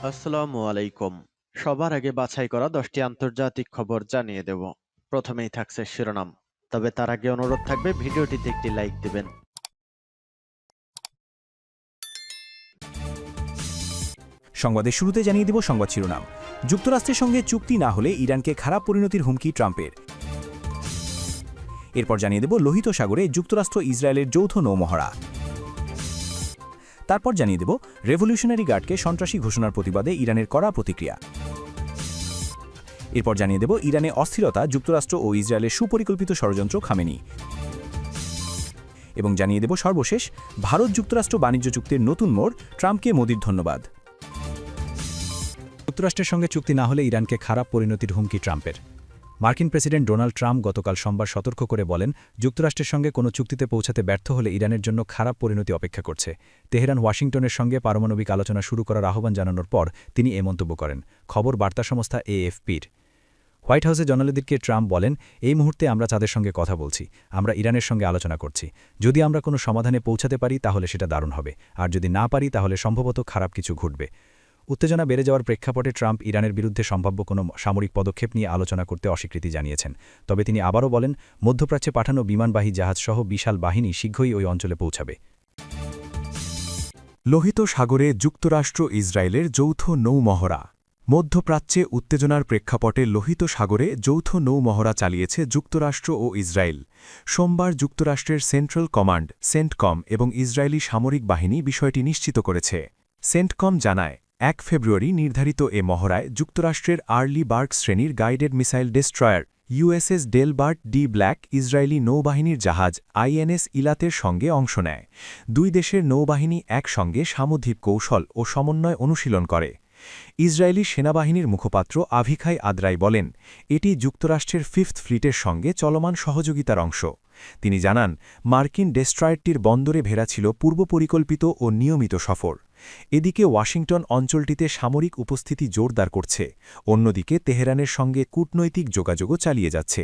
আসসালামু আলাইকুম। সবার আগে বাছাই করা 10টি আন্তর্জাতিক খবর জানিয়ে দেব। প্রথমেই থাকছে শিরোনাম। তবে তার আগে অনুরোধ থাকবে ভিডিওটিতে একটি লাইক দিবেন। সংবাদের শুরুতে জানিয়ে দেব সংবাদ শিরোনাম। যুক্তরাষ্ট্রের সঙ্গে চুক্তি না হলে ইরানকে খারাপ পরিণতির হুমকি ট্রাম্পের। এরপর জানিয়ে দেব লোহিত সাগরে যুক্তরাষ্ট্র ইসরায়েলের যৌথ নৌমহড়া। তারপর জানিয়ে দেব রেভলিউশনারি গার্ডকে সন্ত্রাসী ঘোষণার প্রতিবাদে ইরানের কড়া প্রতিক্রিয়া। এরপর জানিয়ে দেব ইরানে অস্থিরতা, যুক্তরাষ্ট্র ও ইসরায়েলের সুপরিকল্পিত ষড়যন্ত্র খামেনি। এবং জানিয়ে দেব সর্বশেষ ভারত যুক্তরাষ্ট্র বাণিজ্য চুক্তির নতুন মোড়, ট্রাম্পকে মোদির ধন্যবাদ। যুক্তরাষ্ট্রের সঙ্গে চুক্তি না হলে ইরানকে খারাপ পরিণতির হুমকি ট্রাম্পের। মার্কিন প্রেসিডেন্ট ডোনাল্ড ট্রাম্প গতকাল সোমবার সতর্ক করে বলেন, যুক্তরাষ্ট্রের সঙ্গে কোনো চুক্তিতে পৌঁছাতে ব্যর্থ হলে ইরানের জন্য খারাপ পরিণতি অপেক্ষা করছে। তেহরান ওয়াশিংটনের সঙ্গে পারমাণবিক আলোচনা শুরু করার আহ্বান জানানোর পর তিনি এ মন্তব্য করেন। খবর বার্তা সংস্থা এএফপির। হোয়াইট হাউসে জর্নালিস্টদেরকে ট্রাম্প বলেন, এই মুহূর্তে আমরা তাদের সঙ্গে কথা বলছি, আমরা ইরানের সঙ্গে আলোচনা করছি। যদি আমরা কোনো সমাধানে পৌঁছাতে পারি তাহলে সেটা দারুণ হবে, আর যদি না পারি তাহলে সম্ভবত খারাপ কিছু ঘটবে। উত্তেজনা বেড়ে যাওয়ার প্রেক্ষাপটে ট্রাম্প ইরানের বিরুদ্ধে সম্ভাব্য কোনো সামরিক পদক্ষেপ নিয়ে আলোচনা করতে অস্বীকৃতি জানিয়েছেন। তবে তিনি আবারও বলেন, মধ্যপ্রাচ্যে পাঠানো বিমানবাহী জাহাজসহ বিশাল বাহিনী শীঘ্রই ওই অঞ্চলে পৌঁছাবে। লোহিত সাগরে যুক্তরাষ্ট্র ইসরায়েলের যৌথ নৌমহড়া। মধ্যপ্রাচ্যে উত্তেজনার প্রেক্ষাপটে লোহিত সাগরে যৌথ নৌমহড়া চালিয়েছে যুক্তরাষ্ট্র ও ইসরায়েল। সোমবার যুক্তরাষ্ট্রের সেন্ট্রাল কমান্ড সেন্টকম এবং ইসরায়েলি সামরিক বাহিনী বিষয়টি নিশ্চিত করেছে। সেন্টকম জানায়, 1 ফেব্রুয়ারি নির্ধারিত এ মহড়ায় যুক্তরাষ্ট্রের আর্লি বার্গ শ্রেণীর guided missile destroyer USS Delbert D black Israeli নৌবাহিনীর জাহাজ আইএনএস ইলাতের সঙ্গে অংশ নেয়। দুই দেশের নৌবাহিনী একসঙ্গে সামুদ্রিক কৌশল ও সমন্বয় অনুশীলন করে। ইসরায়েলি সেনাবাহিনীর মুখপাত্র আভিখাই আদ্রাই বলেন, এটি যুক্তরাষ্ট্রের 5th ফ্লিটের সঙ্গে চলমান সহযোগিতার অংশ। তিনি জানান, মার্কিন ডেস্ট্রয়ারটির বন্দরে ভেড়া ছিল পূর্বপরিকল্পিত ও নিয়মিত সফর। এদিকে ওয়াশিংটন অঞ্চলটিতে সামরিক উপস্থিতি জোরদার করছে, অন্যদিকে তেহরানের সঙ্গে কূটনৈতিক যোগাযোগও চালিয়ে যাচ্ছে।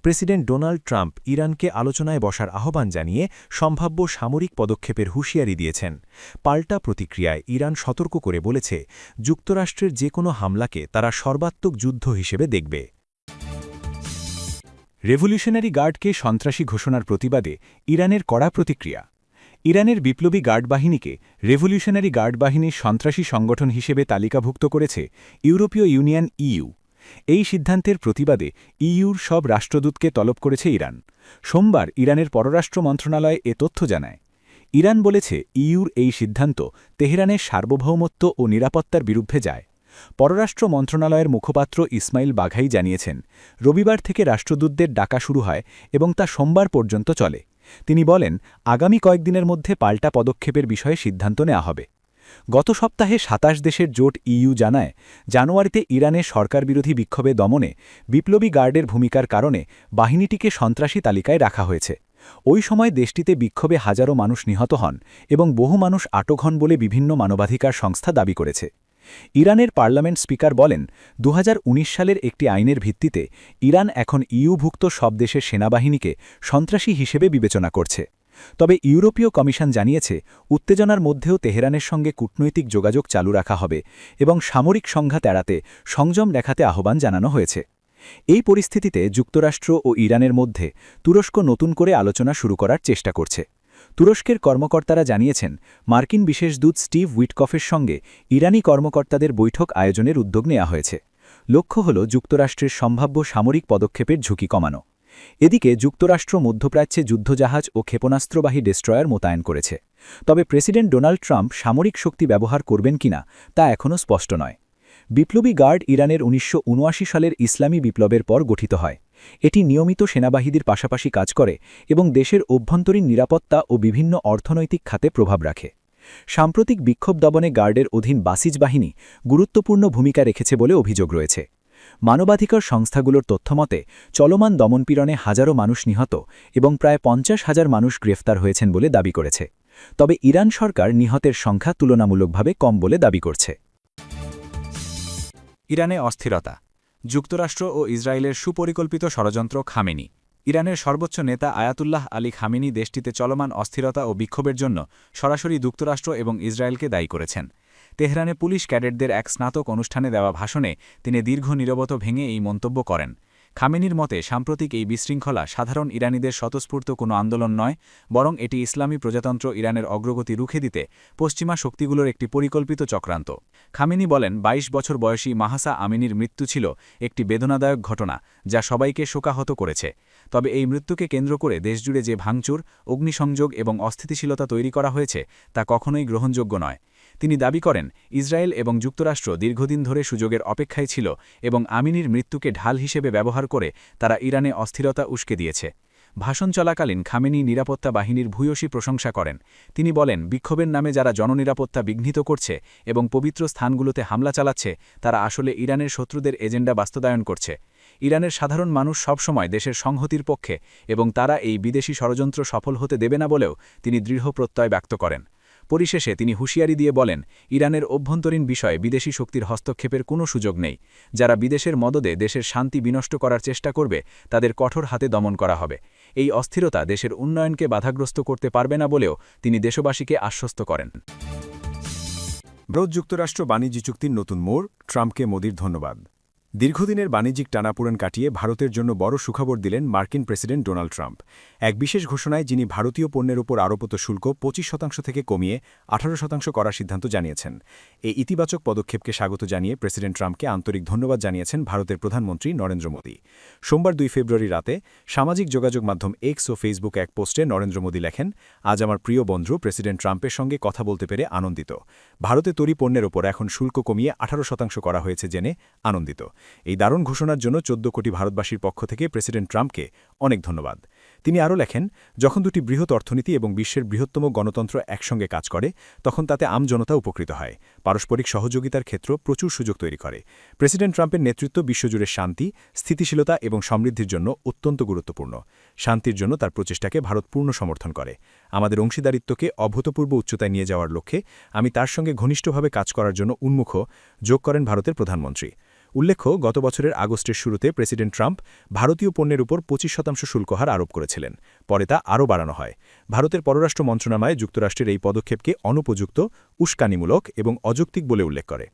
প্রেসিডেন্ট ডোনাল্ড ট্রাম্প ইরানকে আলোচনায় বসার আহ্বান জানিয়ে সম্ভাব্য সামরিক পদক্ষেপের হুঁশিয়ারি দিয়েছেন। পাল্টা প্রতিক্রিয়ায় ইরান সতর্ক করে বলেছে, যুক্তরাষ্ট্রের যে কোনো হামলাকে তারা সর্বাত্মক যুদ্ধ হিসেবে দেখবে। রেভলিউশনারি গার্ডকে সন্ত্রাসী ঘোষণার প্রতিবাদে ইরানের কড়া প্রতিক্রিয়া। ইরানের বিপ্লবী গার্ড বাহিনীকে রেভলিউশনারি গার্ড বাহিনীর সন্ত্রাসী সংগঠন হিসেবে তালিকাভুক্ত করেছে ইউরোপীয় ইউনিয়ন ইইউ। এই সিদ্ধান্তের প্রতিবাদে ইইউর সব রাষ্ট্রদূতকে তলব করেছে ইরান। সোমবার ইরানের পররাষ্ট্র মন্ত্রণালয় এ তথ্য জানায়। ইরান বলেছে, ইইউর এই সিদ্ধান্ত তেহরানের সার্বভৌমত্ব ও নিরাপত্তার বিরুদ্ধে যায়। পররাষ্ট্র মন্ত্রণালয়ের মুখপাত্র ইসমাইল বাঘাই জানিয়েছেন, রবিবার থেকে রাষ্ট্রদূতদের ডাকা শুরু হয় এবং তা সোমবার পর্যন্ত চলে। তিনি বলেন, আগামী কয়েকদিনের মধ্যে পাল্টা পদক্ষেপের বিষয়ে সিদ্ধান্ত নেওয়া হবে। গত সপ্তাহে 27 দেশের জোট ইইউ জানায়, জানুয়ারিতে ইরানের সরকারবিরোধী বিক্ষোভে দমনে বিপ্লবী গার্ডের ভূমিকার কারণে বাহিনীটিকে সন্ত্রাসী তালিকায় রাখা হয়েছে। ওই সময় দেশটিতে বিক্ষোভে হাজারো মানুষ নিহত হন এবং বহু মানুষ আটক হন বলে বিভিন্ন মানবাধিকার সংস্থা দাবি করেছে। ইরানের পার্লামেন্ট স্পিকার বলেন, 2019 সালের একটি আইনের ভিত্তিতে ইরান এখন ইইউভুক্ত সব দেশের সেনাবাহিনীকে সন্ত্রাসী হিসেবে বিবেচনা করছে। তবে ইউরোপীয় কমিশন জানিয়েছে, উত্তেজনার মধ্যেও তেহরানের সঙ্গে কূটনৈতিক যোগাযোগ চালু রাখা হবে এবং সামরিক সংঘাত এড়াতে সংযম দেখাতে আহ্বান জানানো হয়েছে। এই পরিস্থিতিতে যুক্তরাষ্ট্র ও ইরানের মধ্যে তুরস্ক নতুন করে আলোচনা শুরু করার চেষ্টা করছে। তুরস্কের কর্মকর্তারা জানিয়েছেন, মার্কিন বিশেষ দূত স্টিভ উইটকফের সঙ্গে ইরানি কর্মকর্তাদের বৈঠক আয়োজনের উদ্যোগ নেওয়া হয়েছে। লক্ষ্য হল যুক্তরাষ্ট্রের সম্ভাব্য সামরিক পদক্ষেপের ঝুঁকি কমানো। এদিকে যুক্তরাষ্ট্র মধ্যপ্রাচ্যে যুদ্ধজাহাজ ও ক্ষেপণাস্ত্রবাহী ডেস্ট্রয়ার মোতায়েন করেছে। তবে প্রেসিডেন্ট ডোনাল্ড ট্রাম্প সামরিক শক্তি ব্যবহার করবেন কিনা তা এখনও স্পষ্ট নয়। বিপ্লবী গার্ড ইরানের 1979 সালের ইসলামী বিপ্লবের পর গঠিত হয়। এটি নিয়মিত সেনাবাহিনীর পাশাপাশি কাজ করে এবং দেশের অভ্যন্তরীণ নিরাপত্তা ও বিভিন্ন অর্থনৈতিক খাতে প্রভাব রাখে। সাম্প্রতিক বিক্ষোভ দমনে গার্ডের অধীন বাসিজ বাহিনী গুরুত্বপূর্ণ ভূমিকা রেখেছে বলে অভিযোগ রয়েছে। মানবাধিকার সংস্থাগুলোর তথ্যমতে চলমান দমনপীড়নে হাজারো মানুষ নিহত এবং প্রায় 50,000 মানুষ গ্রেফতার হয়েছেন বলে দাবি করেছে। তবে ইরান সরকার নিহতের সংখ্যা তুলনামূলকভাবে কম বলে দাবি করছে। ইরানে অস্থিরতা, যুক্তরাষ্ট্র ও ইসরায়েলের সুপরিকল্পিত ষড়যন্ত্র খামেনি। ইরানের সর্বোচ্চ নেতা আয়াতুল্লাহ আলী খামেনি দেশটিতে চলমান অস্থিরতা ও বিক্ষোভের জন্য সরাসরি যুক্তরাষ্ট্র এবং ইসরায়েলকে দায়ী করেছেন। তেহরানে পুলিশ ক্যাডেটদের এক স্নাতক অনুষ্ঠানে দেওয়া ভাষণে তিনি দীর্ঘ নীরবতা ভেঙে এই মন্তব্য করেন। খামেনির মতে সাম্প্রতিক এই বিশৃঙ্খলা সাধারণ ইরানিদের স্বতঃস্ফূর্ত কোনো আন্দোলন নয়, বরং এটি ইসলামী প্রজাতন্ত্র ইরানের অগ্রগতি রুখে দিতে পশ্চিমা শক্তিগুলোর একটি পরিকল্পিত চক্রান্ত। খামেনি বলেন, ২২ বছর বয়সী মাহাসা আমিনির মৃত্যু ছিল একটি বেদনাদায়ক ঘটনা যা সবাইকে শোকাহত করেছে। তবে এই মৃত্যুকে কেন্দ্র করে দেশজুড়ে যে ভাঙচুর, অগ্নিসংযোগ এবং অস্থিতিশীলতা তৈরি করা হয়েছে তা কখনোই গ্রহণযোগ্য নয়। তিনি দাবি করেন, ইসরায়েল এবং যুক্তরাষ্ট্র দীর্ঘদিন ধরে সুযোগের অপেক্ষায় ছিল এবং আমিনির মৃত্যুকে ঢাল হিসেবে ব্যবহার করে তারা ইরানে অস্থিরতা উস্কে দিয়েছে। ভাষণ চলাকালীন খামেনি নিরাপত্তা বাহিনীর ভূয়সী প্রশংসা করেন। তিনি বলেন, বিক্ষোভের নামে যারা জননিরাপত্তা বিঘ্নিত করছে এবং পবিত্র স্থানগুলোতে হামলা চালাচ্ছে তারা আসলে ইরানের শত্রুদের এজেন্ডা বাস্তবায়ন করছে। ইরানের সাধারণ মানুষ সবসময় দেশের সংহতির পক্ষে এবং তারা এই বিদেশি ষড়যন্ত্র সফল হতে দেবে না বলেও তিনি দৃঢ় প্রত্যয় ব্যক্ত করেন। পরিশেষে তিনি হুঁশিয়ারি দিয়ে বলেন, ইরানের অভ্যন্তরীণ বিষয়ে বিদেশি শক্তির হস্তক্ষেপের কোনো সুযোগ নেই। যারা বিদেশের মদদে দেশের শান্তি বিনষ্ট করার চেষ্টা করবে তাদের কঠোর হাতে দমন করা হবে। এই অস্থিরতা দেশের উন্নয়নকে বাধাগ্রস্ত করতে পারবে না বলেও তিনি দেশবাসীকে আশ্বস্ত করেন। ভারত যুক্তরাষ্ট্র বাণিজ্য চুক্তির নতুন মোড়, ট্রাম্পকে মোদির ধন্যবাদ। দীর্ঘদিনের বাণিজ্যিক টানাপোড়েন কাটিয়ে ভারতের জন্য বড় সুখবর দিলেন মার্কিন প্রেসিডেন্ট ডোনাল্ড ট্রাম্প। এক বিশেষ ঘোষণায় যিনি ভারতীয় পণ্যের ওপর আরোপিত শুল্ক ২৫% থেকে কমিয়ে ১৮% করার সিদ্ধান্ত জানিয়েছেন। এই ইতিবাচক পদক্ষেপকে স্বাগত জানিয়ে প্রেসিডেন্ট ট্রাম্পকে আন্তরিক ধন্যবাদ জানিয়েছেন ভারতের প্রধানমন্ত্রী নরেন্দ্র মোদী। সোমবার ২ ফেব্রুয়ারি রাতে সামাজিক যোগাযোগ মাধ্যম এক্স ও ফেসবুক এক পোস্টে নরেন্দ্র মোদী লেখেন, আজ আমার প্রিয় বন্ধু প্রেসিডেন্ট ট্রাম্পের সঙ্গে কথা বলতে পেরে আনন্দিত। ভারতে তৈরি পণ্যের ওপর এখন শুল্ক কমিয়ে ১৮% করা হয়েছে জেনে আনন্দিত। এই দারুণ ঘোষণার জন্য ১৪ কোটি ভারতবাসীর পক্ষ থেকে প্রেসিডেন্ট ট্রাম্পকে অনেক ধন্যবাদ। তিনি আরও লেখেন, যখন দুটি বৃহৎ অর্থনীতি এবং বিশ্বের বৃহত্তম গণতন্ত্র একসঙ্গে কাজ করে তখন তাতে আমজনতা উপকৃত হয়। পারস্পরিক সহযোগিতার ক্ষেত্র প্রচুর সুযোগ তৈরি করে। প্রেসিডেন্ট ট্রাম্পের নেতৃত্ব বিশ্বজুড়ে শান্তি, স্থিতিশীলতা এবং সমৃদ্ধির জন্য অত্যন্ত গুরুত্বপূর্ণ। শান্তির জন্য তার প্রচেষ্টাকে ভারত পূর্ণ সমর্থন করে। আমাদের অংশীদারিত্বকে অভূতপূর্ব উচ্চতায় নিয়ে যাওয়ার লক্ষ্যে আমি তার সঙ্গে ঘনিষ্ঠভাবে কাজ করার জন্য উন্মুখ, যোগ করেন ভারতের প্রধানমন্ত্রী। উল্লেখ্য, গত বছরের আগস্টের শুরুতে প্রেসিডেন্ট ট্রাম্প ভারতীয় পণ্যের উপর ২৫% শুল্ক হার আরোপ করেছিলেন। পরে তা আরও বাড়ানো হয়। ভারতের পররাষ্ট্র মন্ত্রণালয় যুক্তরাষ্ট্রের এই পদক্ষেপকে অনুপযুক্ত, উস্কানিমূলক এবং অযৌক্তিক বলে উল্লেখ করে।